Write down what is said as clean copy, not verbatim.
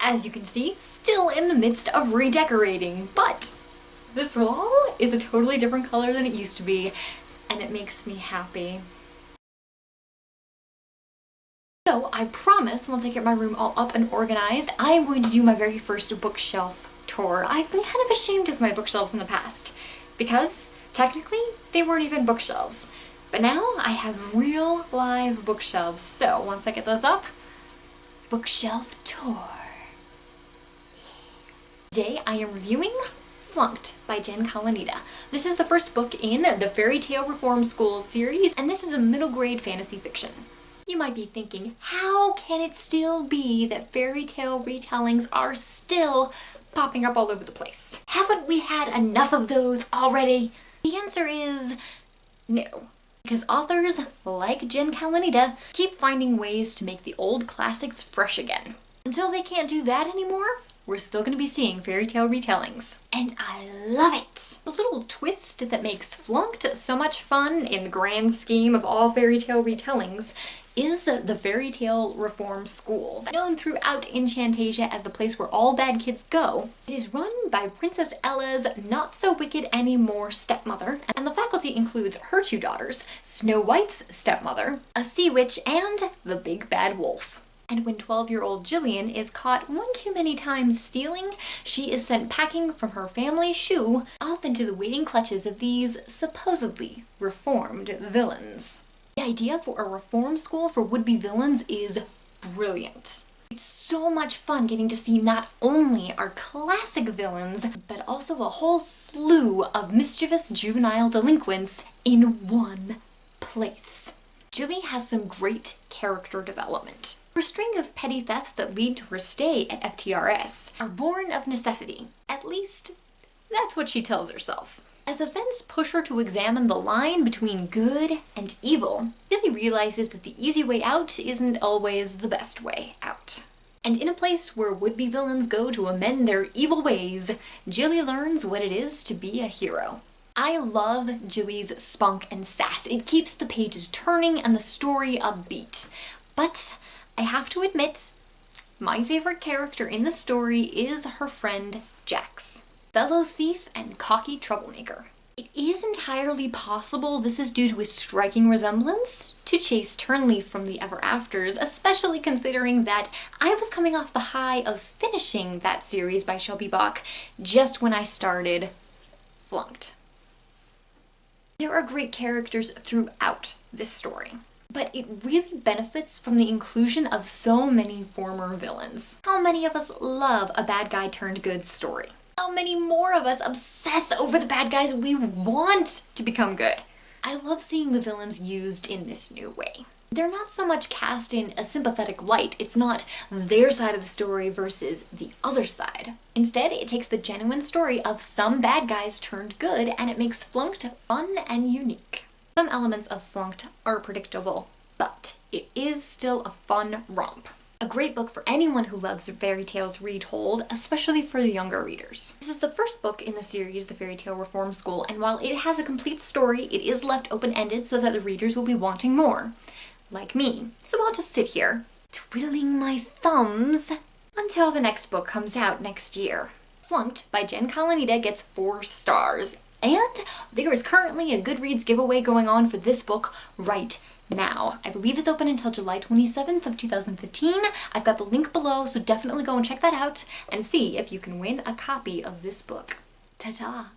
As you can see, still in the midst of redecorating, but this wall is a totally different color than it used to be, and it makes me happy. So I promise once I get my room all up and organized, I'm going to do my very first bookshelf tour. I've been kind of ashamed of my bookshelves in the past because technically they weren't even bookshelves. But now I have real live bookshelves. So once I get those up, bookshelf tour. Today I am reviewing Flunked by Calonita. This is the first book in the Fairy Tale Reform School series, and this is a middle grade fantasy fiction. You might be thinking, how can it still be that fairy tale retellings are still popping up all over the place? Haven't we had enough of those already? The answer is no. Because authors like Calonita keep finding ways to make the old classics fresh again. Until they can't do that anymore, we're still going to be seeing fairy tale retellings. And I love it! The little twist that makes Flunked so much fun in the grand scheme of all fairy tale retellings is the Fairy Tale Reform School. Known throughout Enchantasia as the place where all bad kids go, it is run by Princess Ella's not-so-wicked-anymore stepmother, and the faculty includes her two daughters, Snow White's stepmother, a sea witch, and the big bad wolf. And when 12-year-old Jillian is caught one too many times stealing, she is sent packing from her family's shoe off into the waiting clutches of these supposedly reformed villains. The idea for a reform school for would-be villains is brilliant. It's so much fun getting to see not only our classic villains, but also a whole slew of mischievous juvenile delinquents in one place. Jilly has some great character development. Her string of petty thefts that lead to her stay at FTRS are born of necessity. At least, that's what she tells herself. As events push her to examine the line between good and evil, Jilly realizes that the easy way out isn't always the best way out. And in a place where would-be villains go to amend their evil ways, Jilly learns what it is to be a hero. I love Jilly's spunk and sass. It keeps the pages turning and the story upbeat. But I have to admit, my favorite character in the story is her friend Jax. Fellow thief and cocky troublemaker. It is entirely possible this is due to a striking resemblance to Chase Turnleaf from the Ever Afters, especially considering that I was coming off the high of finishing that series by Shelby Bach just when I started Flunked. There are great characters throughout this story, but it really benefits from the inclusion of so many former villains. How many of us love a bad guy turned good story? How many more of us obsess over the bad guys we want to become good? I love seeing the villains used in this new way. They're not so much cast in a sympathetic light. It's not their side of the story versus the other side. Instead, it takes the genuine story of some bad guys turned good and it makes Flunked fun and unique. Some elements of Flunked are predictable, but it is still a fun romp. A great book for anyone who loves fairy tales retold, especially for the younger readers. This is the first book in the series, The Fairy Tale Reform School, and while it has a complete story, it is left open-ended so that the readers will be wanting more. Like me. So I'll just sit here, twiddling my thumbs, until the next book comes out next year. Flunked by Calonita gets 4 stars, and there is currently a Goodreads giveaway going on for this book right now. I believe it's open until July 27th of 2015. I've got the link below, so definitely go and check that out and see if you can win a copy of this book. Ta-ta!